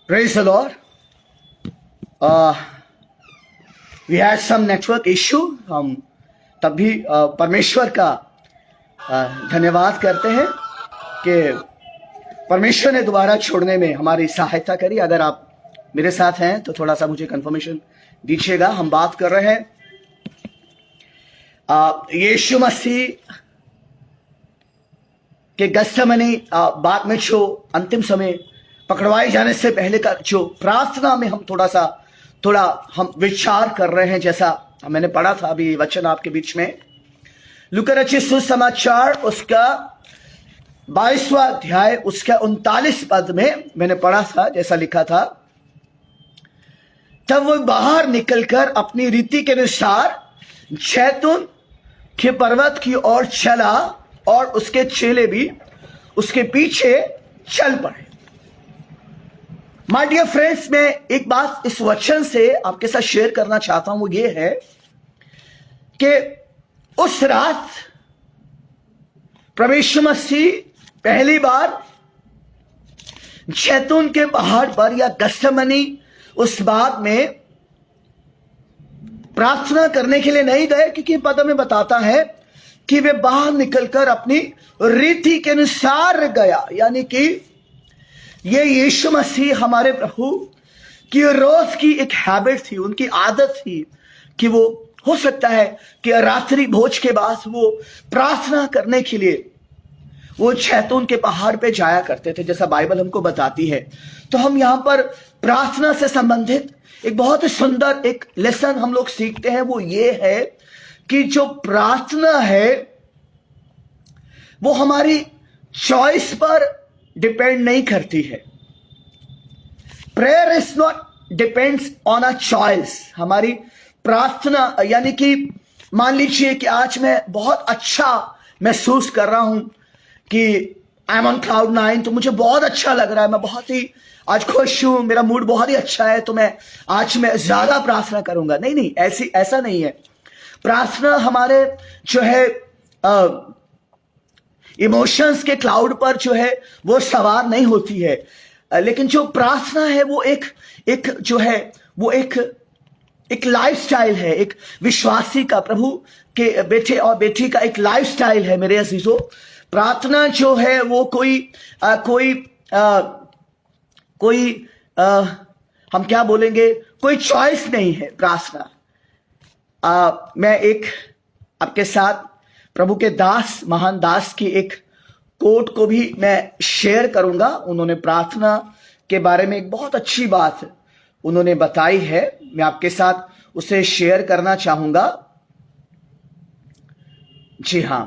Praise the Lord. We had some network issue. हम तब भी परमेश्वर का धन्यवाद करते हैं कि परमेश्वर ने दोबारा छोड़ने में हमारी सहायता करी। अगर आप मेरे साथ हैं तो थोड़ा सा मुझे कंफर्मेशन दीजिएगा। हम बात कर रहे हैं यीशु मसीह के गत्सेमनी बाद में जो अंतिम समय पकड़वाए जाने से पहले का जो प्रार्थना में हम थोड़ा हम विचार कर रहे हैं। जैसा मैंने पढ़ा था अभी वचन आपके बीच में, लूका रचित सुसमाचार उसका 22वां अध्याय उसका 39 पद में मैंने पढ़ा था, जैसा लिखा था, तब वो बाहर निकलकर अपनी रीति के अनुसार जैतून के पर्वत की ओर चला और उसके चेले भी उसके पीछे चल पड़े। माय डियर फ्रेंड्स, मैं एक बात इस वचन से आपके साथ शेयर करना चाहता हूं, वो ये है कि उस रात प्रभु यीशु मसीह पहली बार जैतून के पहाड़ पर या गत्सेमनी उस बात में प्रार्थना करने के लिए नहीं गए, क्योंकि पद में बताता है कि वे बाहर निकलकर अपनी रीति के अनुसार गया। यानी कि ये यीशु मसीह हमारे प्रभु की रोज की एक हैबिट थी, उनकी आदत थी कि वो हो सकता है कि रात्रि भोज के बाद वो प्रार्थना करने के लिए वो जैतून के पहाड़ पे जाया करते थे, जैसा बाइबल हमको बताती है। तो हम यहां पर प्रार्थना से संबंधित एक बहुत ही सुंदर एक लेसन हम लोग सीखते हैं। वो ये है कि जो प्रार्थना है वो हमारी चॉइस पर डिपेंड नहीं करती है। Prayer is not depends on a choice. हमारी प्रार्थना यानी कि मान लीजिए कि आज मैं बहुत अच्छा महसूस कर रहा हूं कि आई एम ऑन क्लाउड 9, तो मुझे बहुत अच्छा लग रहा है, मैं बहुत ही आज खुश हूं, मेरा मूड बहुत ही अच्छा है, तो मैं ज्यादा प्रार्थना करूंगा। नहीं, ऐसा नहीं है। प्रार्थना हमारे जो है इमोशंस के क्लाउड पर जो है वो सवार नहीं होती है, लेकिन जो प्रार्थना है वो एक जो है वो एक लाइफस्टाइल है, एक विश्वासी का, प्रभु के बेटे और बेटी का एक लाइफस्टाइल है। मेरे अजीजों, प्रार्थना जो है वो कोई हम क्या बोलेंगे, कोई चॉइस नहीं है प्रार्थना। मैं एक आपके साथ प्रभु के दास, महान दास की एक कोट को भी मैं शेयर करूंगा। उन्होंने प्रार्थना के बारे में एक बहुत अच्छी बात उन्होंने बताई है, मैं आपके साथ उसे शेयर करना चाहूंगा। जी हां,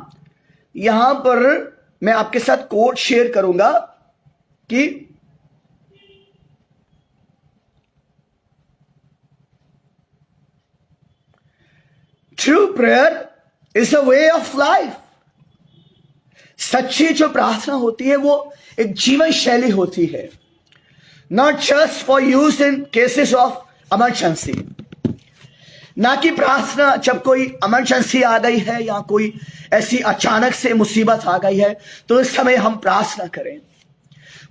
यहां पर मैं आपके साथ कोट शेयर करूंगा कि true prayer is a way of life. सच्ची जो प्रार्थना होती है वो एक जीवन शैली होती है, not just for use in cases of emergency. ना कि प्रार्थना जब कोई इमरजेंसी आ गई है या कोई ऐसी अचानक से मुसीबत आ गई है तो इस समय हम प्रार्थना करें।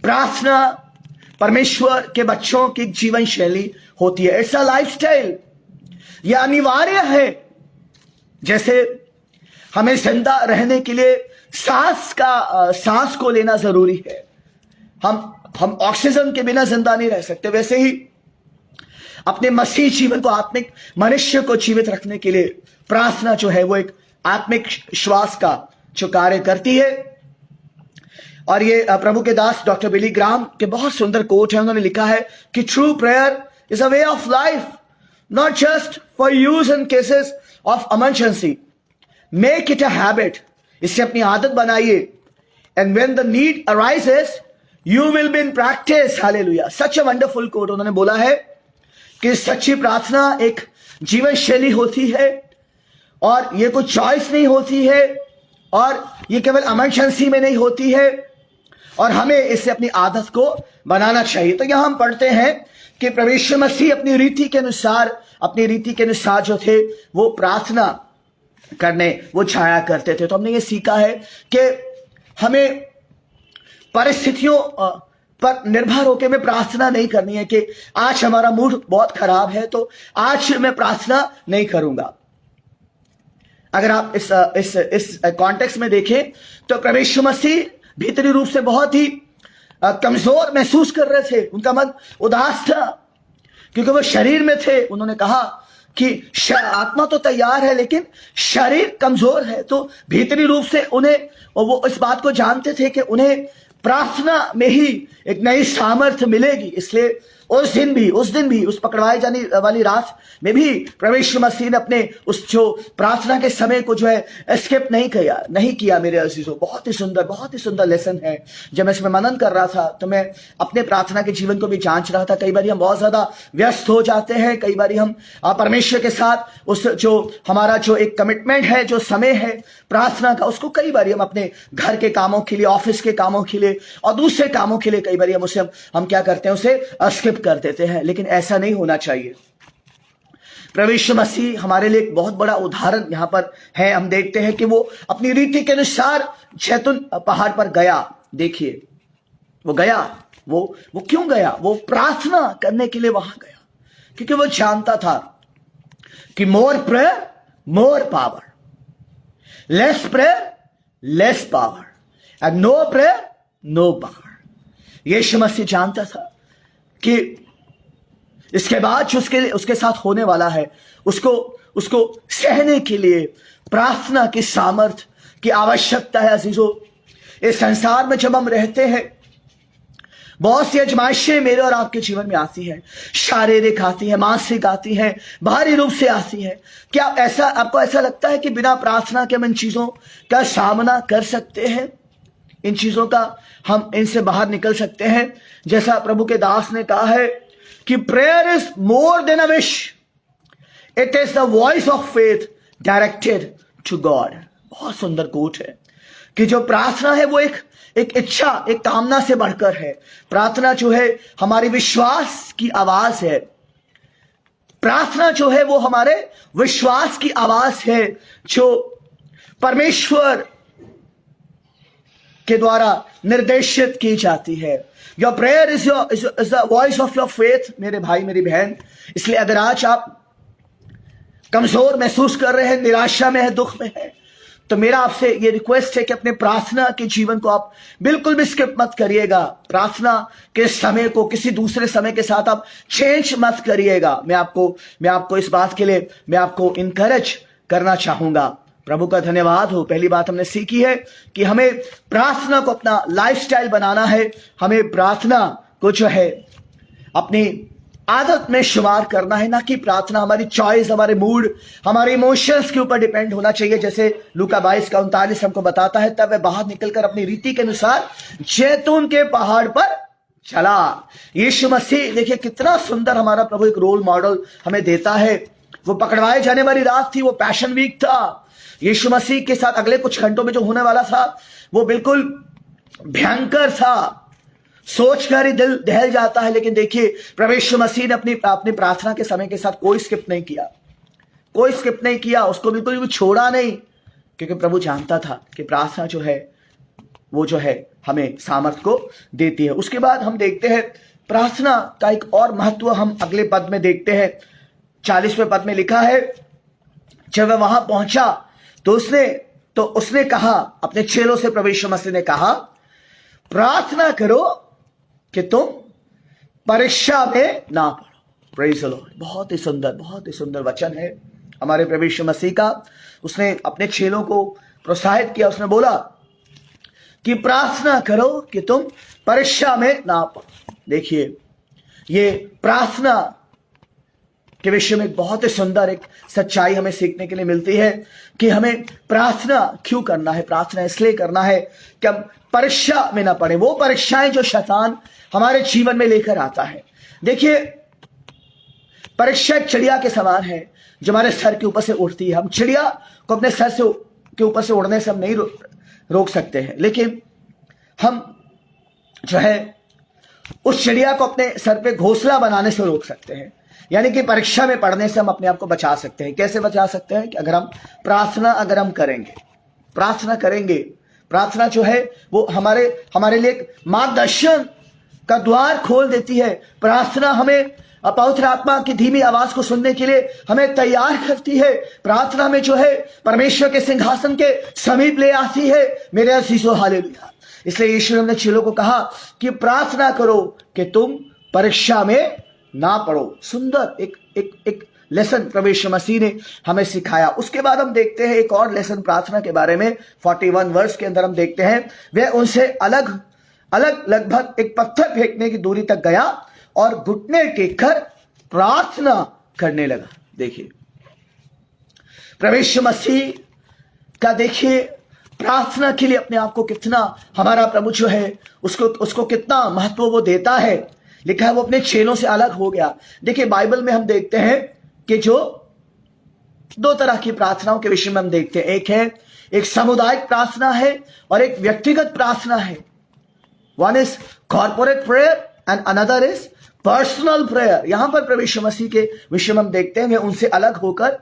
प्रार्थना परमेश्वर के बच्चों की जीवन शैली होती है, इट्स अ लाइफस्टाइल। यह अनिवार्य है। जैसे हमें जिंदा रहने के लिए सांस को लेना जरूरी है, हम ऑक्सीजन के बिना जिंदा नहीं रह सकते, वैसे ही अपने मसीह जीवन को, आत्मिक मनुष्य को जीवित रखने के लिए प्रार्थना जो है वो एक आत्मिक श्वास का जो कार्य करती है। और ये प्रभु के दास डॉक्टर बिली ग्राम के बहुत सुंदर कोट है। उन्होंने लिखा है कि true prayer is a way of life, not just for use in cases of emergency, make it a habit. इससे अपनी आदत बनाइए, and when the need arises you will be in practice. Hallelujah, such a wonderful quote. उन्होंने बोला है कि सच्ची प्रार्थना एक जीवन शैली होती है और ये कोई चॉइस नहीं होती है और ये केवल इमरजेंसी में नहीं होती है और हमें इससे अपनी आदत को बनाना चाहिए। तो यहां हम पढ़ते हैं कि प्रभु यीशु मसीह अपनी रीति के अनुसार जो थे वो प्रार्थना करने वो छाया करते थे। तो हमने ये सीखा है कि हमें परिस्थितियों पर निर्भर होकर में प्रार्थना नहीं करनी है कि आज हमारा मूड बहुत खराब है तो आज मैं प्रार्थना नहीं करूंगा। अगर आप इस कॉन्टेक्स्ट में देखें तो प्रभु यीशु मसीह भीतरी रूप से बहुत ही कमजोर महसूस कर रहे थे, उनका मन उदास था क्योंकि वो शरीर में थे। उन्होंने कहा कि आत्मा तो तैयार है लेकिन शरीर कमजोर है, तो भीतरी रूप से उन्हें, वो इस बात को जानते थे कि उन्हें प्रार्थना में ही एक नई सामर्थ्य मिलेगी। इसलिए उस दिन भी उस पकड़वाए जाने वाली रात में भी प्रभु यीशु मसीह ने अपने उस जो प्रार्थना के समय को जो है स्किप नहीं किया मेरे अजीजों। बहुत ही सुंदर लेसन है। जब मैं इसमें मनन कर रहा था तो मैं अपने प्रार्थना के जीवन को भी जांच रहा था। कई बार हम बहुत ज्यादा व्यस्त हो जाते हैं, कई बार हम परमेश्वर के साथ उस जो हमारा जो एक कमिटमेंट है, जो समय है प्रार्थना का, उसको कई बार हम अपने घर के कामों के लिए, ऑफिस के कामों के लिए और दूसरे कामों के लिए कई बार हम क्या करते हैं, उसे स्किप कर देते हैं। लेकिन ऐसा नहीं होना चाहिए। प्रभु यीशु मसीह हमारे लिए एक बहुत बड़ा उदाहरण यहां पर है। हम देखते हैं कि वो अपनी रीति के अनुसार जैतून पहाड़ पर गया। देखिए वो गया, वो क्यों गया? वो प्रार्थना करने के लिए वहां गया क्योंकि वो जानता था कि more prayer more power, less prayer less power and no prayer no power. Yeshu Masih जानता था कि इसके बाद जो उसके साथ होने वाला है उसको सहने के लिए प्रार्थना की सामर्थ की आवश्यकता है। अजीजों, इस संसार में जब हम रहते हैं बहुत सी आजमाइशें मेरे और आपके जीवन में आती हैं, शारीरिक आती है, मानसिक आती है, बाहरी रूप से आती है। क्या आपको ऐसा लगता है कि बिना प्रार्थना के हम इन चीजों का सामना कर सकते हैं? इन चीजों का हम इनसे बाहर निकल सकते हैं? जैसा प्रभु के दास ने कहा है कि prayer is more than a wish, it is the voice of faith directed to God. बहुत सुंदर कोट है कि जो प्रार्थना है वो एक इच्छा, एक कामना से बढ़कर है। प्रार्थना जो है हमारे विश्वास की आवाज है। प्रार्थना जो है वो हमारे विश्वास की आवाज है जो परमेश्वर के द्वारा निर्देशित की जाती है। Your prayer is the voice of your faith, मेरे भाई मेरी बहन। इसलिए अगर आज आप कमजोर महसूस कर रहे हैं, निराशा में है, दुख में है, तो मेरा आपसे ये रिक्वेस्ट है कि अपने प्रार्थना के जीवन को आप बिल्कुल भी स्किप मत करिएगा। प्रार्थना के समय को किसी दूसरे समय के साथ आप चेंज मत करिएगा। मैं आपको इस बात के लिए मैं आपको इनकरेज करना चाहूंगा। प्रभु का धन्यवाद हो। पहली बात हमने सीखी है कि हमें प्रार्थना को अपना लाइफस्टाइल बनाना है। हमें प्रार्थना को जो है अपनी आदत में शुमार करना है, ना कि प्रार्थना हमारी चॉइस, हमारे मूड, हमारे इमोशंस के ऊपर डिपेंड होना चाहिए। जैसे लूका 22:39 हमको बताता है, तब वह बाहर निकलकर अपनी रीति के अनुसार जैतून के पहाड़ पर चला। यीशु मसीह, देखिए कितना सुंदर हमारा प्रभु एक रोल मॉडल हमें देता है। वो पकड़वाए जाने वाली रात थी, वो पैशन वीक था। यीशु मसीह के साथ अगले कुछ घंटों में जो होने वाला था वो बिल्कुल भयंकर था। सोचकर ही दिल दहल जाता है। लेकिन देखिए प्रभु यीशु मसीह ने अपनी प्रार्थना के समय के साथ कोई स्किप नहीं किया, उसको बिल्कुल भी छोड़ा नहीं, क्योंकि प्रभु जानता था कि प्रार्थना जो है वो जो है हमें सामर्थ्य को देती है। उसके बाद हम देखते हैं प्रार्थना का एक और महत्व हम अगले पद में देखते हैं। 40वें पद में लिखा है, जब वह वहां पहुंचा तो उसने कहा, अपने चेलों से प्रभु यीशु मसीह ने कहा, प्रार्थना करो कि तुम परीक्षा में ना पड़ो। Praise the Lord. बहुत ही सुंदर वचन है हमारे प्रभु यीशु मसीह का। उसने अपने चेलों को प्रोत्साहित किया। उसने बोला कि प्रार्थना करो कि तुम परीक्षा में ना पड़ो। देखिए ये प्रार्थना के विषय में बहुत ही सुंदर एक सच्चाई हमें सीखने के लिए मिलती है कि हमें प्रार्थना क्यों करना है। प्रार्थना इसलिए करना है कि हम परीक्षा में ना पड़े, वो परीक्षाएं जो शैतान हमारे जीवन में लेकर आता है। देखिए परीक्षा एक चिड़िया के समान है जो हमारे सर के ऊपर से उड़ती है। हम चिड़िया को अपने सर से के ऊपर से उड़ने से हम नहीं रोक सकते हैं, लेकिन हम जो है उस चिड़िया को अपने सर पे घोंसला बनाने से रोक सकते हैं। यानी कि परीक्षा में पढ़ने से हम अपने आप को बचा सकते हैं। कैसे बचा सकते हैं? कि अगर हम प्रार्थना करेंगे, प्रार्थना जो है वो हमारे लिए एक मार्गदर्शन का द्वार खोल देती है। प्रार्थना हमें पवित्र आत्मा की धीमी आवाज को सुनने के लिए हमें तैयार करती है। प्रार्थना में जो है परमेश्वर के सिंहासन के समीप ले आती है। मेरे अजीजों, हालेलुया। इसलिए यीशु ने चेलों को कहा कि प्रार्थना करो कि तुम परीक्षा में ना पड़ो। सुंदर एक लेसन प्रभु यीशु मसीह ने हमें सिखाया। उसके बाद हम देखते हैं एक और लेसन प्रार्थना के बारे में। 41 वर्ष के अंदर हम देखते हैं वह उनसे अलग लगभग एक पत्थर फेंकने की दूरी तक गया और घुटने टेककर प्रार्थना करने लगा। देखिए प्रभु यीशु मसीह का, देखिए प्रार्थना के लिए अपने आप को कितना हमारा प्रभु जो है उसको कितना महत्व वो देता है। लिखा है वो अपने चेलों से अलग हो गया। देखिए बाइबल में हम देखते हैं कि जो दो तरह की प्रार्थनाओं के विषय में हम देखते हैं। एक है एक सामुदायिक प्रार्थना है और एक व्यक्तिगत प्रार्थना है। One is corporate prayer and another is personal prayer. यहां पर प्रभु यीशु मसीह के विषय में हम देखते हैं वे उनसे अलग होकर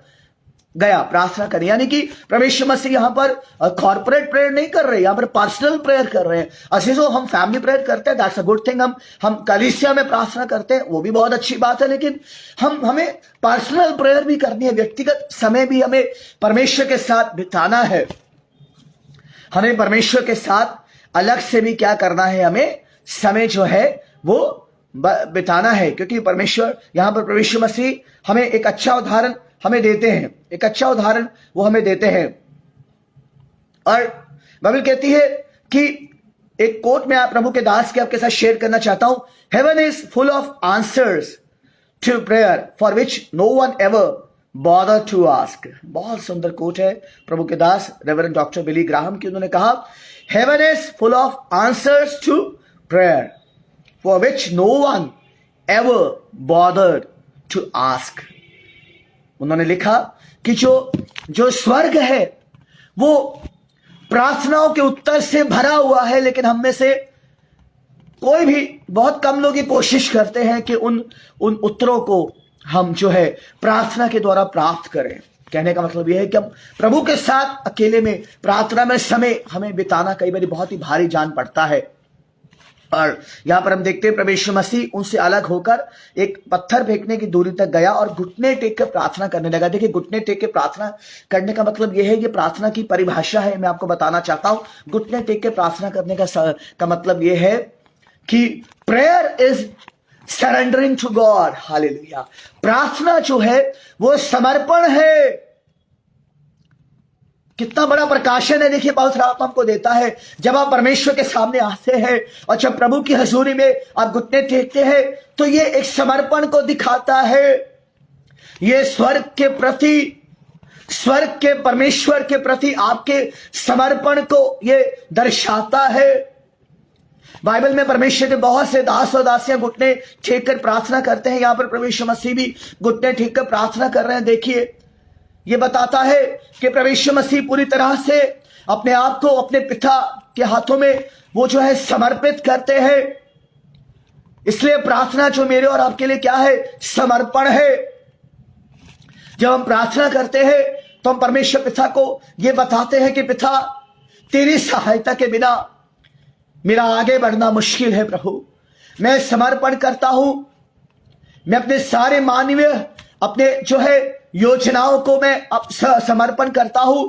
गया प्रार्थना करने। यानी कि प्रभु यीशु मसीह यहां पर कॉर्पोरेट प्रेयर नहीं कर रहे, यहां पर पर्सनल प्रेयर कर रहे हैं। असीजों, हम फैमिली प्रेयर करते हैं, दैट्स अ गुड थिंग। हम कलीसिया में प्रार्थना करते हैं, वो भी बहुत अच्छी बात है। लेकिन हमें पर्सनल प्रेयर भी करनी है। व्यक्तिगत समय भी हमें परमेश्वर के साथ बिताना है। हमें परमेश्वर के साथ अलग से भी क्या करना है, हमें समय जो है वो बिताना है। क्योंकि परमेश्वर यहां पर प्रभु यीशु मसीह हमें एक अच्छा उदाहरण हमें देते हैं, एक अच्छा उदाहरण वो हमें देते हैं। और बाइबल कहती है कि एक कोट में आप प्रभु के दास के आपके साथ शेयर करना चाहता हूं। Heaven is full of answers to prayer for which no one ever bother to ask. बहुत सुंदर कोट है प्रभु के दास रेवरेंड डॉक्टर बिली ग्राहम की। उन्होंने कहा heaven is full of answers to prayer for which no one ever bother to ask. उन्होंने लिखा कि जो स्वर्ग है वो प्रार्थनाओं के उत्तर से भरा हुआ है, लेकिन हम में से कोई भी, बहुत कम लोग ये कोशिश करते हैं कि उन उत्तरों को हम जो है प्रार्थना के द्वारा प्राप्त करें। कहने का मतलब यह है कि हम प्रभु के साथ अकेले में प्रार्थना में समय हमें बिताना कई बार बहुत ही भारी जान पड़ता है। और यहां पर हम देखते हैं प्रभु यीशु मसीह उनसे अलग होकर एक पत्थर फेंकने की दूरी तक गया और घुटने टेक कर प्रार्थना करने लगा। देखिए घुटने टेक के प्रार्थना करने का मतलब यह है, ये प्रार्थना की परिभाषा है, मैं आपको बताना चाहता हूं। घुटने टेक के प्रार्थना करने का मतलब यह है कि prayer is surrendering to God. Hallelujah. प्रार्थना जो है वो समर्पण है। कितना बड़ा प्रकाशन है, देखिए पवित्र आत्मा आपको देता है। जब आप परमेश्वर के सामने आते हैं और जब प्रभु की हजूरी में आप घुटने टेकते हैं तो ये एक समर्पण को दिखाता है। ये स्वर्ग के प्रति, स्वर्ग के परमेश्वर के प्रति आपके समर्पण को ये दर्शाता है। बाइबल में परमेश्वर के बहुत से दास और दासियां घुटने टेक कर प्रार्थना करते हैं। यहां पर प्रभु यीशु मसीह भी घुटने टेक कर प्रार्थना कर रहे हैं। देखिए ये बताता है कि प्रभु यीशु मसीह पूरी तरह से अपने आप को अपने पिता के हाथों में वो जो है समर्पित करते हैं। इसलिए प्रार्थना जो मेरे और आपके लिए क्या है, समर्पण है। जब हम प्रार्थना करते हैं तो हम परमेश्वर पिता को ये बताते हैं कि पिता तेरी सहायता के बिना मेरा आगे बढ़ना मुश्किल है। प्रभु मैं समर्पण करता हूं, मैं अपने सारे मानवीय अपने जो है योजनाओं को मैं अब समर्पण करता हूं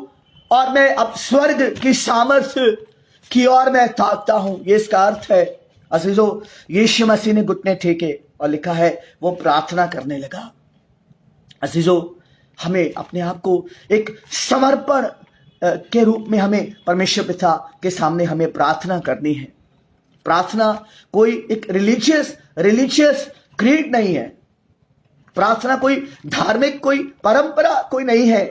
और मैं अब स्वर्ग की सामर्थ्य की ओर मैं ताकता हूं। ये इसका अर्थ है। अजीजों, यीशु मसीह ने घुटने टेके और लिखा है वो प्रार्थना करने लगा। अजीजों, हमें अपने आप को एक समर्पण के रूप में हमें परमेश्वर पिता के सामने हमें प्रार्थना करनी है। प्रार्थना कोई एक रिलीजियस क्रीड नहीं है। प्रार्थना कोई धार्मिक कोई परंपरा कोई नहीं है।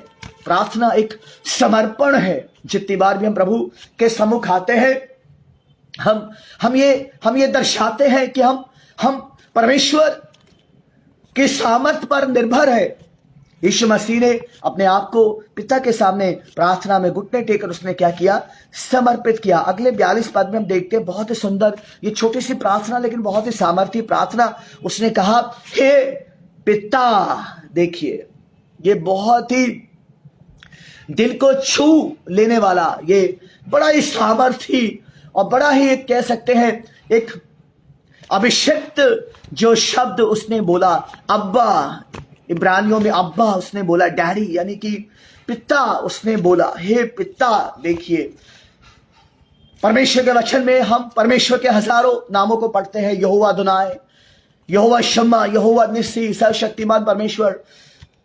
प्रार्थना एक समर्पण है। जितनी बार भी हम प्रभु के सम्मुख आते हैं हम ये दर्शाते हैं कि हम परमेश्वर के सामर्थ्य पर निर्भर है। यीशु मसीह ने अपने आप को पिता के सामने प्रार्थना में घुटने टेकर उसने क्या किया, समर्पित किया। अगले 42 पद में हम देखते हैं बहुत ही सुंदर, ये छोटी सी प्रार्थना लेकिन बहुत ही सामर्थ्य प्रार्थना। उसने कहा हे पिता। देखिए ये बहुत ही दिल को छू लेने वाला, ये बड़ा ही सामर्थी और बड़ा ही एक कह सकते हैं एक अभिषिक्त जो शब्द उसने बोला, अब्बा, इब्रानियों में अब्बा उसने बोला, डैडी यानी कि पिता उसने बोला, हे पिता। देखिए परमेश्वर के वचन में हम परमेश्वर के हजारों नामों को पढ़ते हैं, यहोवा अदोनाई, यहोवा शम्मा, यहोवा निस्सी, सर्वशक्तिमान परमेश्वर,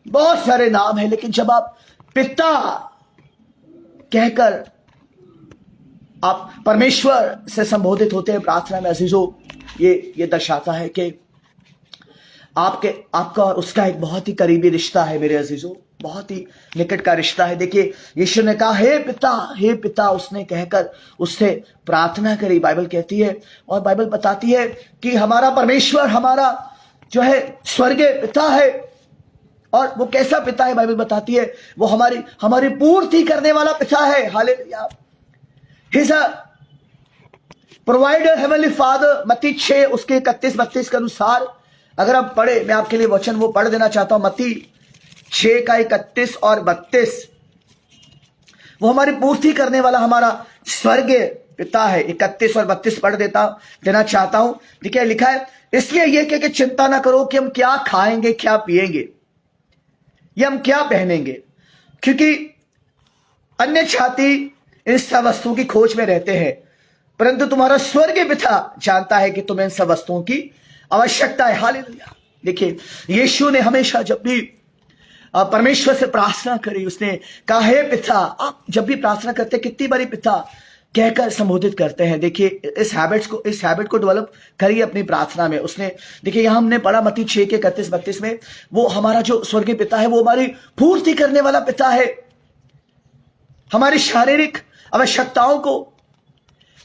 बहुत सारे नाम हैं। लेकिन जब आप पिता कहकर आप परमेश्वर से संबोधित होते हैं प्रार्थना में अजीजों, ये दर्शाता है कि आपका और उसका एक बहुत ही करीबी रिश्ता है मेरे अजीजों, बहुत ही निकट का रिश्ता है। देखिए यीशु ने कहा हे पिता उसने कहकर उससे प्रार्थना करी, बाइबल कहती है। और बाइबल बताती है कि हमारा परमेश्वर, हमारा जो है स्वर्गीय पिता है। और वो कैसा पिता है बाइबल बताती है, वो हमारी पूर्ति करने वाला पिता है। Hallelujah. He is a provider, heavenly father. मत्ती 6 उसके 31-32 के अनुसार अगर आप पढ़े, मैं आपके लिए वचन वो पढ़ देना चाहता हूं, मत्ती 6 का 31 और 32। वो हमारी पूर्ति करने वाला हमारा स्वर्गीय पिता है। 31 और 32 पढ़ देना चाहता हूं। देखिए लिखा है, इसलिए यह कि चिंता ना करो कि हम क्या खाएंगे, क्या पिएंगे, या हम क्या पहनेंगे, क्योंकि अन्य छाती इन सब वस्तुओं की खोज में रहते हैं, परंतु तुम्हारा स्वर्गीय पिता जानता है कि तुम्हें इन सब वस्तुओं की आवश्यकता है। हालेलुया। देखिए यीशु ने हमेशा जब भी परमेश्वर से प्रार्थना करी, उसने कहा हे पिता। आप जब भी प्रार्थना करते हैं कितनी बारी पिता कहकर संबोधित करते हैं। देखिए इस हैबिट को डेवलप करिए अपनी प्रार्थना में। उसने देखिए यहां हमने पढ़ा मत्ती 6 के 31-32 में, वो हमारा जो स्वर्गीय पिता है वो हमारी पूर्ति करने वाला पिता है। हमारी शारीरिक आवश्यकताओं को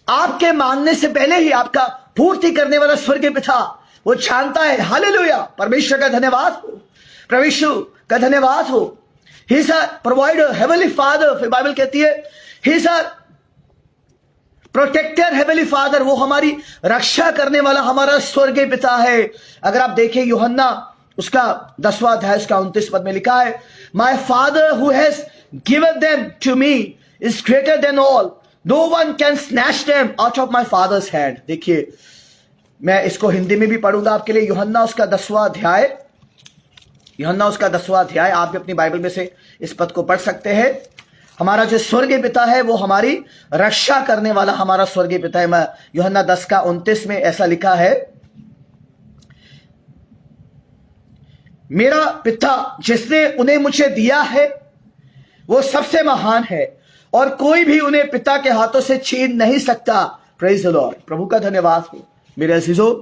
आपके मांगने से पहले ही आपका पूर्ति करने वाला स्वर्गीय पिता वो जानता है। हालेलुया। परमेश्वर का धन्यवाद हो, परमेश्वर का धन्यवाद हो। He is a provider, heavenly father. फिर बाइबल कहती है he is a protector, heavenly father. वो हमारी रक्षा करने वाला हमारा स्वर्गीय पिता है। अगर आप देखें यूहन्ना उसका 10वां अध्याय उसका 29 पद में लिखा है, my father who has given them to me is greater than all, no one can snatch them out of my father's hand. देखिए मैं इसको हिंदी में भी पढ़ूंगा आपके लिए। यूहन्ना उसका 10वां अध्याय, आप भी अपनी बाइबल में से इस पद को पढ़ सकते हैं। हमारा जो स्वर्गीय पिता है वो हमारी रक्षा करने वाला हमारा स्वर्गीय पिता है। यूहन्ना 10 का 29 में ऐसा लिखा है, मेरा पिता जिसने उन्हें मुझे दिया है वो सबसे महान है और कोई भी उन्हें पिता के हाथों से छीन नहीं सकता। Praise the Lord. प्रभु का धन्यवाद हो मेरे अजीजों।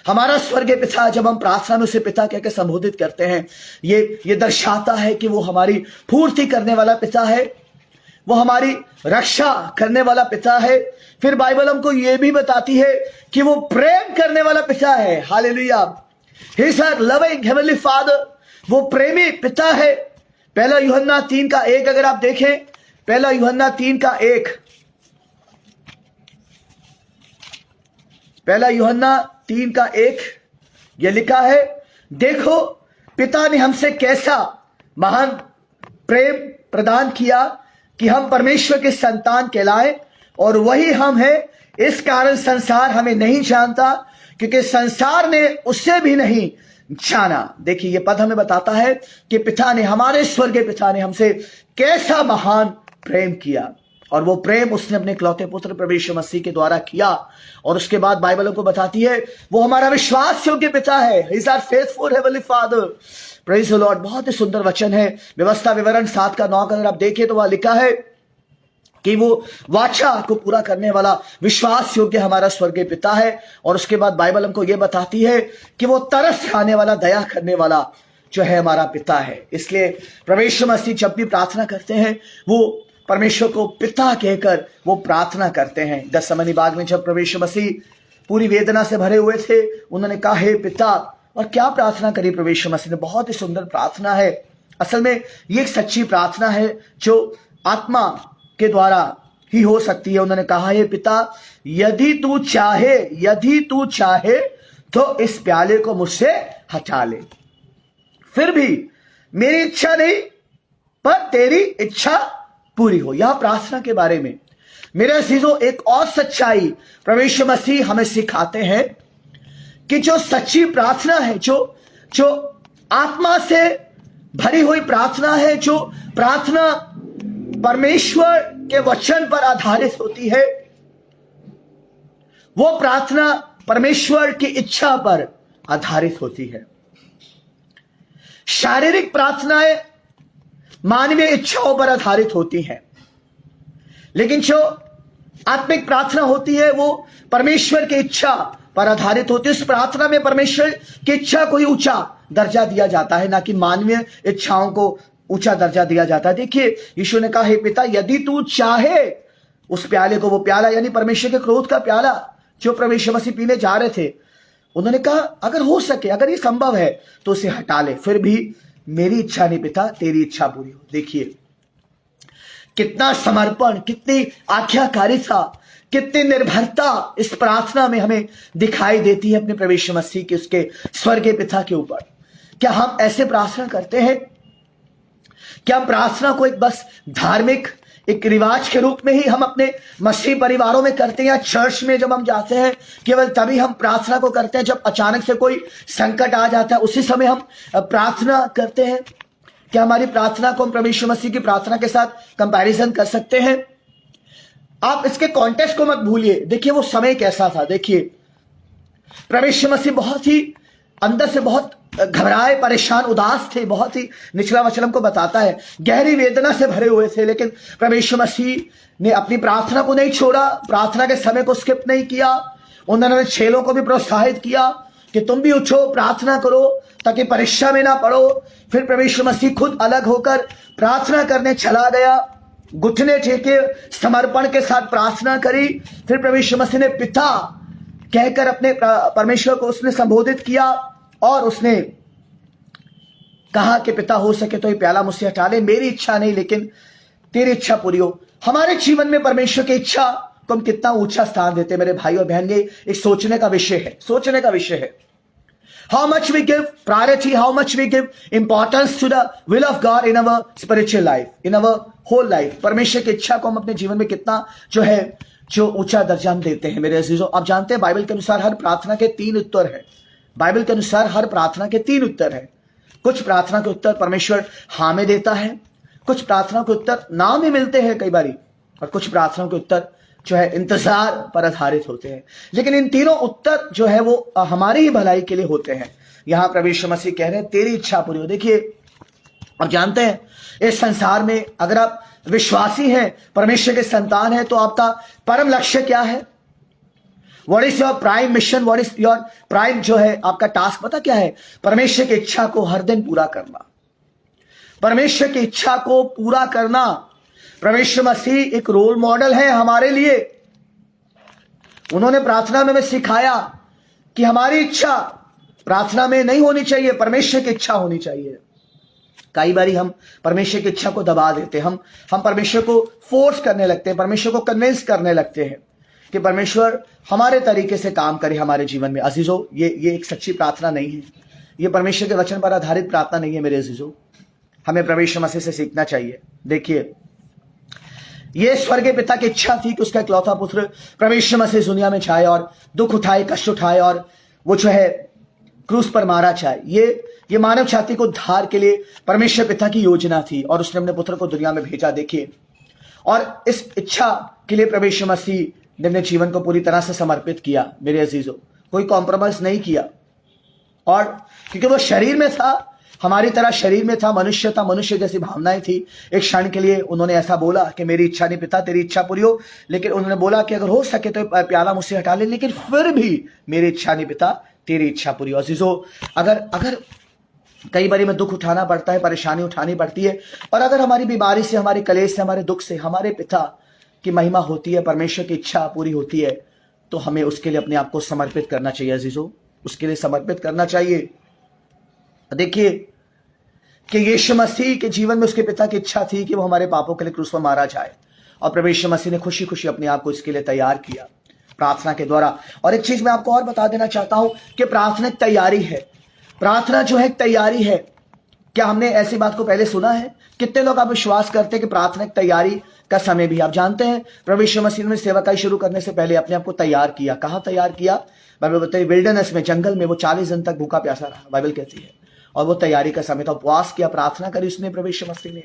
हमारा स्वर्गीय पिता, जब हम प्रार्थना में उसे पिता कहकर संबोधित करते हैं, ये दर्शाता है कि वो हमारी पूर्ति करने वाला पिता है, वो हमारी रक्षा करने वाला पिता है। फिर बाइबल हमको ये भी बताती है कि वो प्रेम करने वाला पिता है। Hallelujah. He is a loving heavenly father. वो प्रेमी पिता है। 1 यूहन्ना 3 का 1 अगर आप देखें, 1 यूहन्ना 3 का 1, 1 यूहन्ना 3 का 1 यह लिखा है, देखो पिता ने हमसे कैसा महान प्रेम प्रदान किया कि हम परमेश्वर के संतान कहलाए, और वही हम हैं। इस कारण संसार हमें नहीं जानता, क्योंकि संसार ने उससे भी नहीं जाना। देखिए ये पद हमें बताता है कि पिता ने, हमारे स्वर्गीय पिता ने हमसे कैसा महान प्रेम किया, और वो प्रेम उसने अपने इकलौते पुत्र प्रभु यीशु मसीह के द्वारा किया। और उसके बाद बाइबल को बताती है वो हमारा विश्वास योग्य पिता है। He is our faithful heavenly father. Praise the Lord. बहुत ही सुंदर वचन है। व्यवस्था विवरण 7 का 9 का अगर आप देखें तो वह लिखा है कि वो वाचा को पूरा करने वाला विश्वास योग्य हमारा स्वर्गीय पिता है। और उसके बाद बाइबल हमको ये बताती है कि वो तरस खाने वाला, दया करने वाला जो है हमारा पिता है। इसलिए प्रभु यीशु मसीह जब भी प्रार्थना करते हैं वो परमेश्वर को पिता कहकर वो प्रार्थना करते हैं। गethsemane बाग में जब प्रभु यीशु मसीह पूरी वेदना से भरे हुए थे, उन्होंने कहा हे पिता। और क्या प्रार्थना करी प्रभु यीशु मसीह ने? बहुत ही सुंदर प्रार्थना है। असल में ये एक सच्ची प्रार्थना है जो आत्मा के द्वारा ही हो सकती है। उन्होंने कहा हे पिता, यदि तू चाहे तो इस प्याले को मुझसे हटा ले, फिर भी मेरी इच्छा नहीं पर तेरी इच्छा पूरी हो। यह प्रार्थना के बारे में मेरे अजीजों, एक और सच्चाई प्रभु यीशु मसीह हमें सिखाते हैं कि जो सच्ची प्रार्थना है, जो आत्मा से भरी हुई प्रार्थना है, जो प्रार्थना परमेश्वर के वचन पर आधारित होती है, वो प्रार्थना परमेश्वर की इच्छा पर आधारित होती है। शारीरिक प्रार्थनाएं मानवीय इच्छाओं पर आधारित होती हैं, लेकिन जो आत्मिक प्रार्थना होती है वो परमेश्वर की इच्छा पर आधारित होती है। इस प्रार्थना में परमेश्वर की इच्छा को ही ऊंचा दर्जा दिया जाता है, ना कि मानवीय इच्छाओं को ऊंचा दर्जा दिया जाता है। देखिए, यीशु ने कहा, हे पिता, यदि तू चाहे उस प्याले को, वो प्याला यानी परमेश्वर के क्रोध का प्याला जो प्रभु यीशु मसीह पीने जा रहे थे, उन्होंने कहा अगर हो सके, अगर ये संभव है तो उसे हटा ले। फिर भी मेरी इच्छा नहीं पिता, तेरी इच्छा पूरी हो। देखिए कितना समर्पण, कितनी आज्ञाकारिता, कितनी निर्भरता इस प्रार्थना में हमें दिखाई देती है अपने प्रभु यीशु मसीह के, उसके स्वर्गीय पिता के ऊपर। क्या हम ऐसे प्रार्थना करते हैं? क्या हम प्रार्थना को एक बस धार्मिक एक रिवाज के रूप में ही हम अपने मसीह परिवारों में करते हैं, या चर्च में जब हम जाते हैं केवल तभी हम प्रार्थना को करते हैं, जब अचानक से कोई संकट आ जाता है उसी समय हम प्रार्थना करते हैं? क्या हमारी प्रार्थना को हम प्रभु यीशु मसीह की प्रार्थना के साथ कंपैरिजन कर सकते हैं? आप इसके कॉन्टेक्स्ट को मत भूलिए। देखिए वो समय कैसा था। देखिए प्रभु यीशु मसीह बहुत ही अंदर से बहुत घबराए, परेशान, उदास थे। बहुत ही निचला वचन को बताता है, गहरी वेदना से भरे हुए थे। लेकिन प्रभु यीशु मसीह ने अपनी प्रार्थना को नहीं छोड़ा, प्रार्थना के समय को स्किप नहीं किया। उन्होंने चेलों को भी प्रोत्साहित किया कि तुम भी उठो, प्रार्थना करो ताकि परीक्षा में ना पड़ो। फिर प्रभु यीशु मसीह खुद अलग होकर प्रार्थना करने चला गया, घुटने टेके समर्पण के साथ प्रार्थना करी। फिर प्रभु यीशु मसीह ने पिता कहकर अपने परमेश्वर को उसने संबोधित किया और उसने कहा कि पिता हो सके तो ये प्याला मुझसे हटा ले, मेरी इच्छा नहीं लेकिन तेरी इच्छा पूरी हो। हमारे जीवन में परमेश्वर की इच्छा को हम कितना ऊंचा स्थान देते हैं मेरे भाई और बहन, ये एक सोचने का विषय है, सोचने का विषय है। How much we give priority, how much we give importance to the will of God in our spiritual life, in our whole life। परमेश्वर की इच्छा को हम अपने जीवन में कितना जो ऊंचा दर्जा हम देते हैं मेरे अजीजों। आप जानते हैं बाइबल के अनुसार हर प्रार्थना के 3 उत्तर है। बाइबल के अनुसार हर प्रार्थना के 3 उत्तर है। कुछ प्रार्थना के उत्तर परमेश्वर हाँ में देता है, कुछ प्रार्थना के उत्तर ना में मिलते हैं कई बारी, और कुछ प्रार्थना के उत्तर इंतजार पर आधारित होते हैं। लेकिन इन तीनों उत्तर वो हमारी ही भलाई के लिए होते हैं। यहां प्रभु यीशु मसीह कह रहे हैं तेरी इच्छा पूरी हो। देखिए आप जानते हैं इस संसार में अगर आप विश्वासी हैं, परमेश्वर के संतान हैं, तो आपका परम लक्ष्य क्या है? What is your prime mission? What is your prime आपका टास्क पता क्या है? परमेश्वर की इच्छा को हर दिन पूरा करना, परमेश्वर की इच्छा को पूरा करना। परमेश्वर मसीह एक रोल मॉडल है हमारे लिए। उन्होंने प्रार्थना में हमें सिखाया कि हमारी इच्छा प्रार्थना में नहीं होनी चाहिए, परमेश्वर की इच्छा होनी चाहिए। कई बारी हम परमेश्वर की इच्छा को दबा देते हैं, हम परमेश्वर को फोर्स करने लगते हैं, परमेश्वर को कन्विंस करने लगते हैं कि परमेश्वर हमारे तरीके से काम करे हमारे जीवन में। अजीजों, ये एक सच्ची प्रार्थना नहीं है, ये परमेश्वर के वचन पर आधारित प्रार्थना नहीं है मेरे अजीजों। हमें परमेश्वर मसीह से सीखना चाहिए। देखिए ये स्वर्गीय पिता की इच्छा थी कि उसका इकलौता पुत्र परमेश्वर मसीह इस दुनिया में जाए और दुख उठाए, कष्ट उठाए और वो क्रूस पर मारा जाए। ये मानव जाति को उद्धार के लिए परमेश्वर पिता की योजना थी और उसने अपने पुत्र को दुनिया में भेजा। देखिए, और इस इच्छा के लिए परमेश्वर मसीह ने अपने जीवन को पूरी तरह से समर्पित किया मेरे अजीजों, कोई कॉम्प्रोमाइज नहीं किया। और क्योंकि वो शरीर में था, हमारी तरह शरीर में था, मनुष्य था, मनुष्य जैसी भावनाएं थी। एक क्षण के लिए उन्होंने ऐसा बोला कि मेरी इच्छा नहीं पिता, तेरी इच्छा पूरी हो। लेकिन उन्होंने बोला कि अगर हो सके तो प्याला मुझसे हटा ले, लेकिन फिर भी मेरी इच्छा नहीं पिता, तेरी इच्छा पूरी हो। अजीजों, अगर कई बारी में दुख उठाना पड़ता है, परेशानी उठानी पड़ती है, और अगर हमारी बीमारी से, हमारे कलेश से, हमारे दुख से हमारे पिता की महिमा होती है, परमेश्वर की इच्छा पूरी होती है, तो हमें उसके लिए अपने आप को समर्पित करना चाहिए अजीजों, उसके लिए समर्पित करना चाहिए। देखिए कि यीशु मसीह के जीवन में उसके पिता की इच्छा थी कि वो हमारे पापों के लिए क्रूस पर मारा जाए, और प्रभु यीशु मसीह ने खुशी खुशी अपने आप को इसके लिए तैयार किया प्रार्थना के द्वारा। और एक चीज मैं आपको और बता देना चाहता हूं कि प्रार्थना एक तैयारी है। प्रार्थना एक तैयारी है। क्या हमने ऐसी बात को पहले सुना है? कितने लोग आप विश्वास करते हैं कि प्रार्थना एक तैयारी का समय भी। आप जानते हैं प्रभु यीशु मसीह ने सेवकाई शुरू करने से पहले अपने आप को तैयार किया। कहाँ तैयार किया? बाइबल बताती है विल्डरनेस में, जंगल में वो 40 दिन तक भूखा प्यासा रहा, बाइबल कहती है। और वो तैयारी का समय था, उपवास किया, प्रार्थना करी उसने प्रभु यीशु मसीह ने।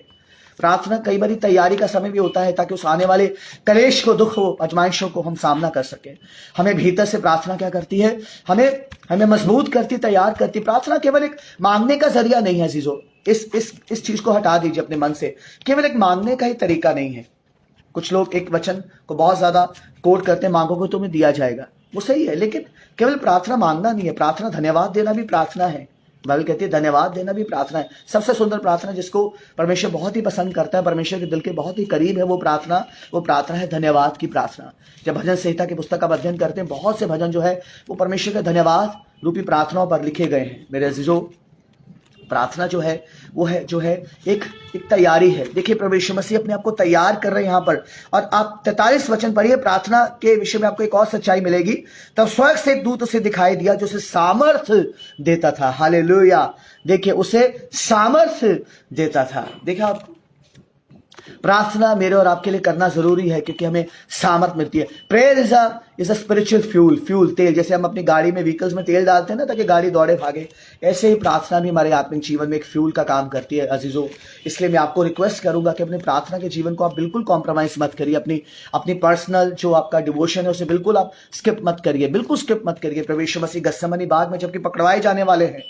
प्रार्थना कई बार तैयारी का समय भी होता है ताकि उस आने वाले कलेश को, दुख हो, आजमाइशों को हम सामना कर सके। हमें भीतर से प्रार्थना क्या करती है? हमें मजबूत करती, तैयार करती। प्रार्थना केवल एक मांगने का जरिया नहीं है जीजो, इस चीज को हटा दीजिए अपने मन से। केवल एक मांगने का ही तरीका नहीं है। कुछ लोग एक वचन को बहुत ज्यादा कोट करते हैं, मांगोगे तो तुम्हें दिया जाएगा, वो सही है, लेकिन केवल प्रार्थना मांगना नहीं है। प्रार्थना धन्यवाद देना भी प्रार्थना है। बाइबल कहती है धन्यवाद देना भी प्रार्थना है। सबसे सुंदर प्रार्थना जिसको परमेश्वर बहुत ही पसंद करता है, परमेश्वर के दिल के बहुत ही करीब है, वो प्रार्थना है धन्यवाद की प्रार्थना। जब भजन संहिता की पुस्तक का अध्ययन करते हैं, बहुत से भजन जो है वो परमेश्वर के धन्यवाद रूपी प्रार्थनाओं पर लिखे गए हैं। मेरे अजीजों, प्रार्थना जो है वो है एक तैयारी है। देखिए प्रभु यीशु मसीह अपने आप को तैयार कर रहे हैं यहाँ पर। और आप 43 वचन पढ़िए, प्रार्थना के विषय में आपको एक और सच्चाई मिलेगी। तब स्वर्ग से एक दूत उसे दिखाई दिया जो उसे सामर्थ्य देता था। हालेलुया। देखिए उसे सामर्थ्य देता था। देखिए आप, प्रार्थना मेरे और आपके लिए करना जरूरी है क्योंकि हमें सामर्थ मिलती है। Prayer is a spiritual fuel, तेल। जैसे हम अपनी गाड़ी में, व्हीकल्स में तेल डालते हैं ना ताकि गाड़ी दौड़े भागे, ऐसे ही प्रार्थना भी हमारे आत्मिक जीवन में एक फ्यूल का काम करती है अजीजों। इसलिए मैं आपको रिक्वेस्ट करूंगा कि अपने प्रार्थना के जीवन को आप बिल्कुल कॉम्प्रोमाइज मत करिए। अपनी पर्सनल जो आपका डिवोशन है उसे बिल्कुल आप स्किप मत करिए, बिल्कुल स्किप मत करिए। प्रभु यीशु मसीह गत्सेमनी बाग में जबकि पकड़वाए जाने वाले हैं,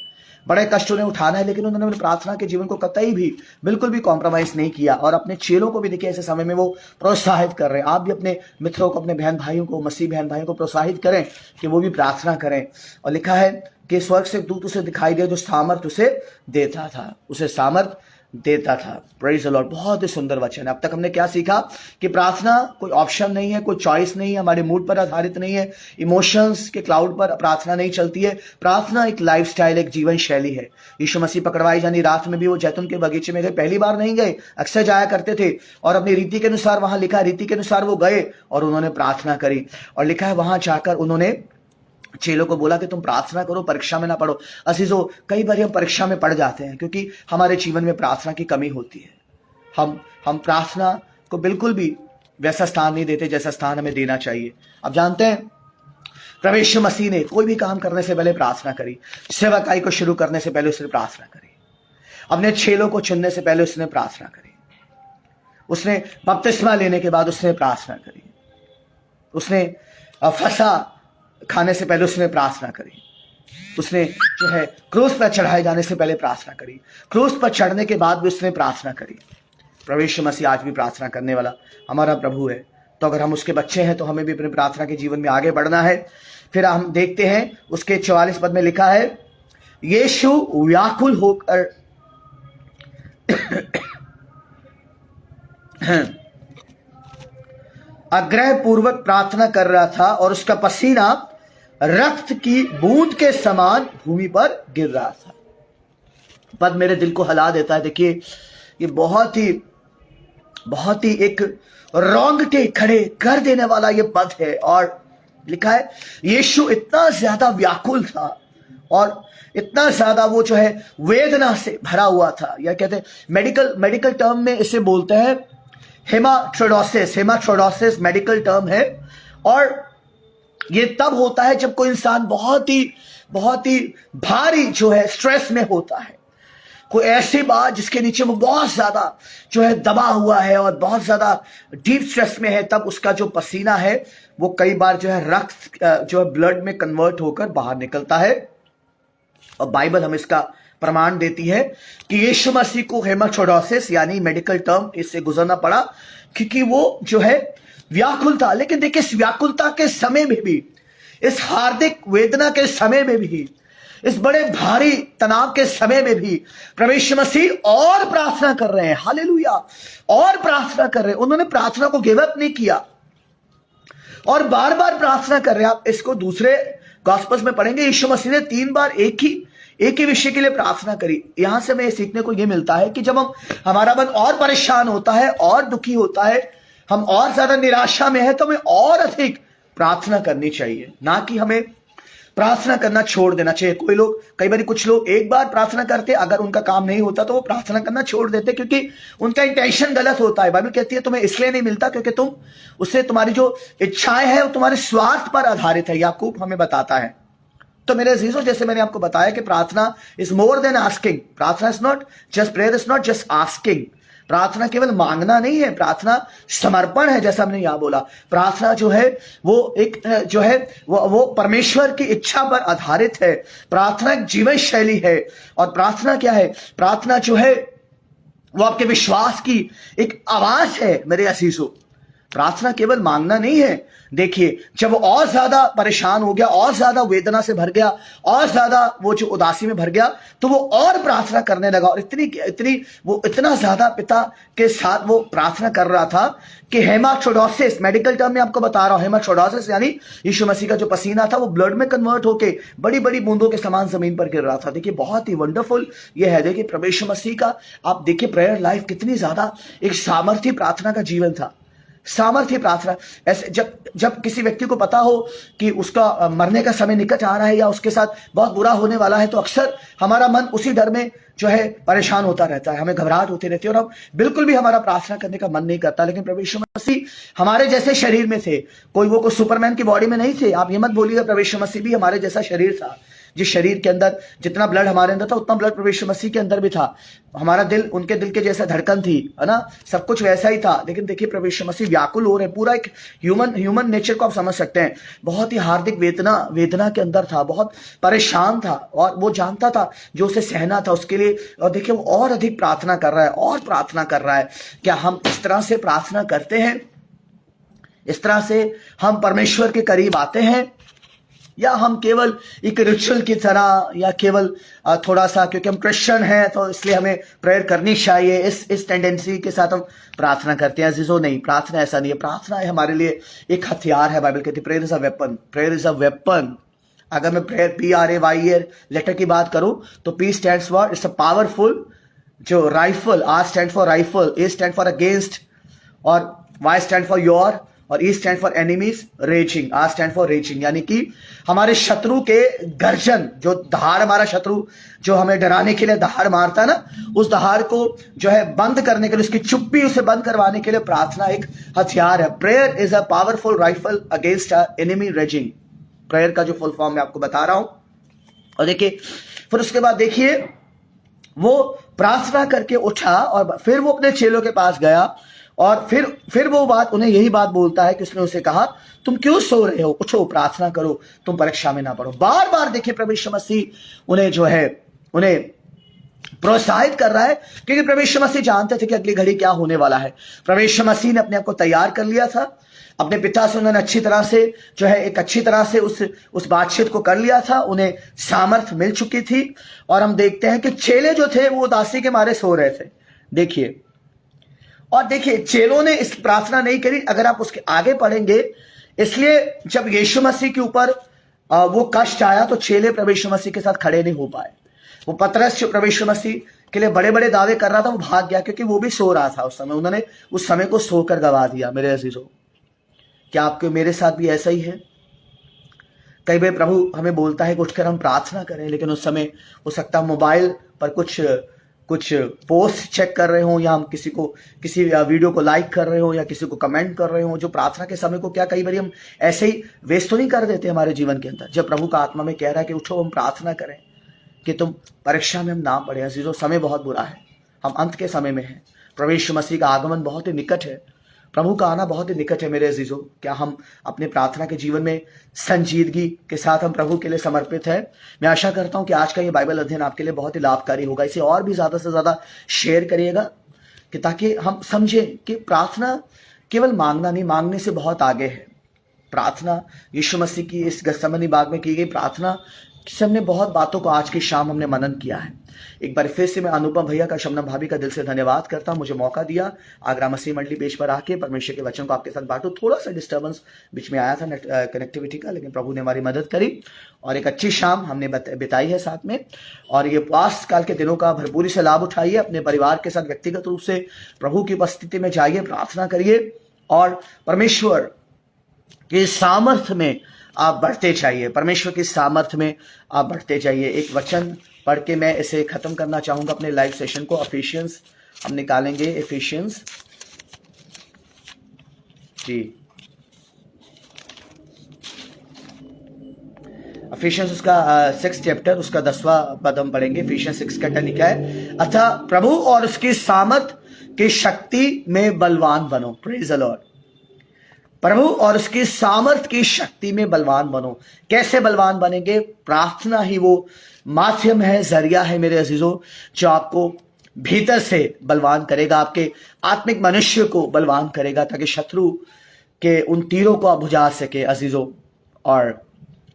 बड़े कष्ट उन्हें उठाना है, लेकिन उन्होंने प्रार्थना के जीवन को कतई भी बिल्कुल भी कॉम्प्रोमाइज नहीं किया। और अपने चेलों को भी देखिए ऐसे समय में वो प्रोत्साहित कर रहे हैं। आप भी अपने मित्रों को, अपने बहन भाइयों को, मसीह बहन भाइयों को प्रोत्साहित करें कि वो भी प्रार्थना करें। और लिखा है कि स्वर्ग से दूत उसे दिखाई दिया जो सामर्थ उसे देता था, उसे सामर्थ देता था। Praise the Lord. बहुत ही सुंदर वचन है। अब तक हमने क्या सीखा कि प्रार्थना कोई ऑप्शन नहीं है, कोई चॉइस नहीं है, हमारे मूड पर आधारित नहीं है, इमोशंस के क्लाउड पर प्रार्थना नहीं चलती है। प्रार्थना एक लाइफस्टाइल, एक जीवन शैली है। यीशु मसीह पकड़वाई जानी रात में भी वो जैतून के बगीचे में गए, पहली बार नहीं गए, अक्सर जाया करते थे। और अपनी रीति के अनुसार, वहां लिखा रीति के अनुसार वो गए और उन्होंने प्रार्थना करी। और लिखा है वहां जाकर उन्होंने चेलों को बोला कि तुम प्रार्थना करो, परीक्षा में ना पढ़ो। अजीजों, कई बार हम परीक्षा में पड़ जाते हैं क्योंकि हमारे जीवन में प्रार्थना की कमी होती है। हम प्रार्थना को बिल्कुल भी वैसा स्थान नहीं देते जैसा स्थान हमें देना चाहिए। आप जानते हैं प्रभु यीशु मसीह ने कोई भी काम करने से पहले प्रार्थना करी। सेवकाई को शुरू करने से पहले उसने प्रार्थना करी। अपने चेलों को चुनने से पहले उसने प्रार्थना करी। उसने बपतिस्मा लेने के बाद उसने प्रार्थना करी। उसने फसा खाने से पहले उसने प्रार्थना करी। उसने जो है क्रूस पर चढ़ाए जाने से पहले प्रार्थना करी। क्रूस पर चढ़ने के बाद भी उसने प्रार्थना करी। प्रभु यीशु मसीह आज भी प्रार्थना करने वाला हमारा प्रभु है। तो अगर हम उसके बच्चे हैं तो हमें भी अपने प्रार्थना के जीवन में आगे बढ़ना है। फिर हम देखते हैं उसके 44 पद में लिखा है, यीशु व्याकुल होकर आग्रह पूर्वक प्रार्थना कर रहा था और उसका पसीना रक्त की बूंद के समान भूमि पर गिर रहा था। पद मेरे दिल को हिला देता है। देखिए ये बहुत ही एक रोंगटे खड़े कर देने वाला ये पद है। और लिखा है यीशु इतना ज्यादा व्याकुल था और इतना ज्यादा वो जो है वेदना से भरा हुआ था। या कहते हैं मेडिकल टर्म में इसे बोलते हैं हेमाट्रोडोसिस मेडिकल टर्म है। और ये तब होता है जब कोई इंसान बहुत ही भारी जो है स्ट्रेस में होता है। कोई ऐसी बात जिसके नीचे वो बहुत ज्यादा जो है दबा हुआ है और बहुत ज्यादा डीप स्ट्रेस में है, तब उसका जो पसीना है वो कई बार जो है रक्त जो है ब्लड में कन्वर्ट होकर बाहर निकलता है। और बाइबल हमें इसका प्रमाण देती है कि यीशु मसीह को हेमाट्रोडोसिस यानी मेडिकल टर्म इससे गुजरना पड़ा क्योंकि वो जो है व्याकुल था। लेकिन देखिए इस व्याकुलता के समय में भी, इस हार्दिक वेदना के समय में भी, इस बड़े भारी तनाव के समय में भी प्रभु यीशु मसीह और प्रार्थना कर रहे हैं। हालेलुया। और प्रार्थना कर रहे हैं। उन्होंने प्रार्थना को गिव अप नहीं किया और बार बार प्रार्थना कर रहे हैं। आप इसको दूसरे गॉस्पेल्स में पढ़ेंगे, यीशु मसीह ने 3 बार एक ही विषय के लिए प्रार्थना करी। यहां से हमें सीखने को यह मिलता है कि जब हमारा मन और परेशान होता है और दुखी होता है, हम और ज्यादा निराशा में है, तो हमें और अधिक प्रार्थना करनी चाहिए। ना कि हमें प्रार्थना करना छोड़ देना चाहिए। कोई लोग, कई बार कुछ लोग एक बार प्रार्थना करते, अगर उनका काम नहीं होता तो वो प्रार्थना करना छोड़ देते, क्योंकि उनका इंटेंशन गलत होता है। बाइबल कहती है तुम्हें इसलिए नहीं मिलता क्योंकि तुम उससे, तुम्हारी जो इच्छाएं हैं वो तुम्हारे स्वार्थ पर आधारित है, याकूब हमें बताता है। तो मेरे अजीजों, जैसे मैंने आपको बताया कि प्रार्थना इज मोर देन आस्किंग। प्रार्थना is not just, prayer is not just asking. प्रार्थना केवल मांगना नहीं है, प्रार्थना समर्पण है। जैसा हमने यहां बोला, प्रार्थना जो है वो एक जो है वो परमेश्वर की इच्छा पर आधारित है। प्रार्थना एक जीवन शैली है। और प्रार्थना क्या है? प्रार्थना जो है वो आपके विश्वास की एक आवाज है। मेरे अजीजों, प्रार्थना केवल मांगना नहीं है। देखिए, जब वो और ज्यादा परेशान हो गया, और ज्यादा वेदना से भर गया, और ज्यादा वो जो उदासी में भर गया, तो वो और प्रार्थना करने लगा। और इतना ज्यादा पिता के साथ वो प्रार्थना कर रहा था कि हेमाटोडोसिस, मेडिकल टर्म में आपको बता रहा हूं, हेमाटोडोसिस यानी यीशु मसीह का जो पसीना था वो ब्लड में कन्वर्ट होके बड़ी बड़ी बूंदों के समान जमीन पर गिर रहा था। देखिए, बहुत ही वंडरफुल ये है। देखिए, प्रभु यीशु मसीह का आप देखिए प्रेयर लाइफ कितनी ज्यादा एक सामर्थ्य प्रार्थना का जीवन था। सामर्थ्य प्रार्थना। ऐसे जब किसी व्यक्ति को पता हो कि उसका मरने का समय निकट आ रहा है या उसके साथ बहुत बुरा होने वाला है, तो अक्सर हमारा मन उसी डर में जो है परेशान होता रहता है, हमें घबराहट होती रहती है, और हम बिल्कुल भी हमारा प्रार्थना करने का मन नहीं करता। लेकिन प्रभु यीशु मसीह हमारे जैसे शरीर में थे, कोई सुपरमैन की बॉडी में नहीं थे। आप ये मत बोलिएगा, प्रभु यीशु मसीह भी हमारे जैसा शरीर था। जिस शरीर के अंदर जितना ब्लड हमारे अंदर था, उतना ब्लड प्रभु यीशु मसीह के अंदर भी था। हमारा दिल उनके दिल के जैसा धड़कन थी, है ना, सब कुछ वैसा ही था। लेकिन देखिए, प्रभु यीशु मसीह व्याकुल हो रहे, पूरा एक ह्यूमन नेचर को आप समझ सकते हैं। बहुत ही हार्दिक वेदना के अंदर था, बहुत परेशान था, और वो जानता था जो उसे सहना था उसके लिए। और देखिए, वो और अधिक प्रार्थना कर रहा है, और प्रार्थना कर रहा है। क्या हम इस तरह से प्रार्थना करते हैं? इस तरह से हम परमेश्वर के करीब आते हैं, या हम केवल एक रिचुअल की तरह, या केवल थोड़ा सा क्योंकि हम क्रिश्चियन हैं तो इसलिए हमें प्रेयर करनी चाहिए, इस टेंडेंसी के साथ हम प्रार्थना करते हैं? अजीजों, नहीं, प्रार्थना ऐसा नहीं है। प्रार्थना है हमारे लिए एक हथियार है। बाइबल कहती है prayer is a weapon, prayer is a weapon. अगर मैं प्रेयर PRAYER लेटर की बात करूं तो P stands for, it's a powerful जो rifle, R stand for rifle, A stand for against, और Y स्टैंड फॉर योर, और E stand for enemies, raising, R stand for raising. यानी कि हमारे शत्रु के गर्जन, जो दहाड़, हमारा शत्रु जो हमें डराने के लिए दहाड़ मारता है ना, उस दहाड़ को जो है बंद करने के लिए, उसकी चुप्पी उसे बंद करवाने के लिए प्रार्थना एक हथियार है। Prayer is a powerful rifle against enemy raising. Prayer का जो फुल फॉर्म मैं आपको बता रहा हूं। और देखिए, फिर उसके बाद देखिए, वो प्रार्थना करके उठा और फिर वो अपने चेलों के पास गया, और फिर वो बात, उन्हें यही बात बोलता है कि उसने उसे कहा, तुम क्यों सो रहे हो? उठो, प्रार्थना करो, तुम परीक्षा में ना पड़ो। बार बार देखिए, प्रभु यीशु मसीह उन्हें जो है उन्हें प्रोत्साहित कर रहा है, क्योंकि प्रभु यीशु मसीह जानते थे कि अगली घड़ी क्या होने वाला है। प्रभु यीशु मसीह ने अपने आप को तैयार कर लिया था। अपने पिता से उन्होंने अच्छी तरह से जो है एक अच्छी तरह से उस बातचीत को कर लिया था। उन्हें सामर्थ मिल चुकी थी। और हम देखते हैं कि चेले जो थे वो उदासी के मारे सो रहे थे। देखिए, और देखिए, चेलों ने इस प्रार्थना नहीं करी। अगर आप उसके आगे पढ़ेंगे, इसलिए जब यीशु मसीह के ऊपर वो कष्ट आया तो चेले प्रभु यीशु मसीह के साथ खड़े नहीं हो पाए। वो पतरस जो प्रभु यीशु मसीह के लिए बड़े बड़े दावे कर रहा था, वो भाग गया, क्योंकि वो भी सो रहा था उस समय। उन्होंने उस समय को सोकर गवा दिया। मेरे अजीजों, क्या आपके मेरे साथ भी ऐसा ही है? कई बार प्रभु हमें बोलता है कि उठकर हम प्रार्थना करें, लेकिन उस समय हो सकता है मोबाइल पर कुछ पोस्ट चेक कर रहे हो, या हम किसी वीडियो को लाइक कर रहे हो, या किसी को कमेंट कर रहे हो, जो प्रार्थना के समय को क्या कई बार हम ऐसे ही वेस्ट तो नहीं कर देते हमारे जीवन के अंदर। जब प्रभु का आत्मा में कह रहा है कि उठो, हम प्रार्थना करें कि तुम परीक्षा में हम ना पड़े। अजीजों, समय बहुत बुरा है, हम अंत के समय में हैं। प्रभु यीशु मसीह का आगमन बहुत ही निकट है, प्रभु का आना बहुत ही निकट है। मेरे अजीजों, क्या हम अपने प्रार्थना के जीवन में संजीदगी के साथ हम प्रभु के लिए समर्पित है? मैं आशा करता हूं कि आज का ये बाइबल अध्ययन आपके लिए बहुत ही लाभकारी होगा। इसे और भी ज्यादा से ज्यादा शेयर करिएगा, कि ताकि हम समझें कि प्रार्थना केवल मांगना नहीं, मांगने से बहुत आगे है। प्रार्थना यीशु मसीह की इस गत्सेमनी बाग में की गई प्रार्थना से हमने बहुत बातों को आज की शाम हमने मनन किया है। एक बार फिर से मैं अनुपम भैया का, शबनम भाभी का दिल से धन्यवाद करता हूं, मुझे मौका दिया आगरा मसीह मंडली पेज पर आके परमेश्वर के वचन को आपके साथ बांटूं। थोड़ा सा डिस्टर्बेंस बीच में आया था कनेक्टिविटी का, लेकिन प्रभु ने हमारी मदद करी और एक अच्छी शाम हमने बिताई है साथ में। और ये उपवास काल के दिनों का भरपूरी से लाभ उठाइए। अपने परिवार के साथ व्यक्तिगत रूप से प्रभु की उपस्थिति में जाइए, प्रार्थना करिए, और परमेश्वर के सामर्थ्य में आप बढ़ते जाइए, परमेश्वर की सामर्थ्य में आप बढ़ते जाइए। एक वचन पढ़ के मैं इसे खत्म करना चाहूंगा अपने लाइव सेशन को। एफिशियंस हम निकालेंगे, एफिशियंस जी, एफिशियंस उसका 6 चैप्टर उसका 10वां पद हम पढ़ेंगे। एफिशियंस 6 का लिखा है, अतः प्रभु और उसकी सामर्थ की शक्ति में बलवान बनो। Praise the Lord. प्रभु और उसकी सामर्थ की शक्ति में बलवान बनो। कैसे बलवान बनेंगे? प्रार्थना ही वो माध्यम है, जरिया है मेरे अजीजों, जो आपको भीतर से बलवान करेगा, आपके आत्मिक मनुष्य को बलवान करेगा, ताकि शत्रु के उन तीरों को आप बुझा सके अजीजों। और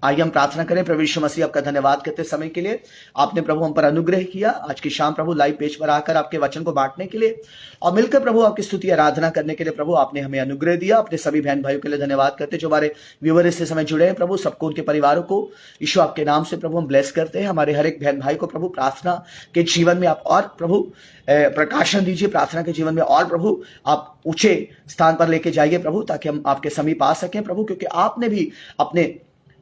आइए हम प्रार्थना करें। प्रभु यीशु मसीह, आपका धन्यवाद करते समय के लिए, आपने प्रभु हम पर अनुग्रह किया आज की शाम प्रभु लाइव पेज पर आकर आपके वचन को बांटने के लिए और मिलकर प्रभु आपकी स्तुति आराधना करने के लिए प्रभु आपने हमें अनुग्रह दिया। अपने सभी बहन भाइयों के लिए धन्यवाद करते जो हमारे व्यूअर इससे समय जुड़े हैं प्रभु, सबको उनके परिवारों को यीशु आपके नाम से प्रभु हम ब्लेस करते हैं। हमारे हर एक बहन भाई को प्रभु प्रार्थना के जीवन में आप और प्रभु प्रकाशन दीजिए, प्रार्थना के जीवन में और प्रभु आप ऊंचे स्थान पर लेके जाइए प्रभु, ताकि हम आपके समीप आ सकें प्रभु, क्योंकि आपने भी अपने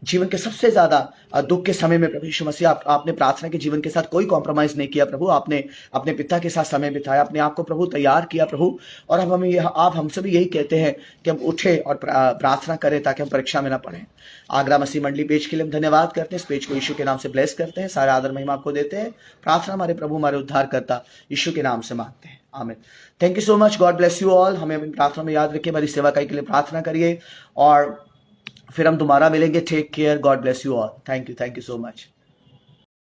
जीवन के सबसे ज्यादा दुख के समय में प्रभु यीशु मसीह आपने प्रार्थना के जीवन के साथ कोई कॉम्प्रोमाइज नहीं किया प्रभु। आपने अपने पिता के साथ समय बिताया, अपने आप को प्रभु तैयार किया प्रभु। और अब हमें आप हमसे भी यही कहते हैं कि हम उठे और प्रार्थना करें ताकि हम परीक्षा में ना पढ़ें। आगरा मसीह मंडली पेज के लिए हम धन्यवाद करते हैं। इस पेज को यीशु के नाम से ब्लेस करते हैं, सारा आदर महिमा आपको देते हैं। प्रार्थना हमारे प्रभु हमारे उद्धार करता यीशु के नाम से मांगते हैं, आमीन। Thank you so much, God bless you all. हमें अपनी प्रार्थना में याद रखिए, हमारी सेवा के लिए प्रार्थना करिए और फिर हम दोबारा मिलेंगे। Take care, God bless you all. Thank you so much.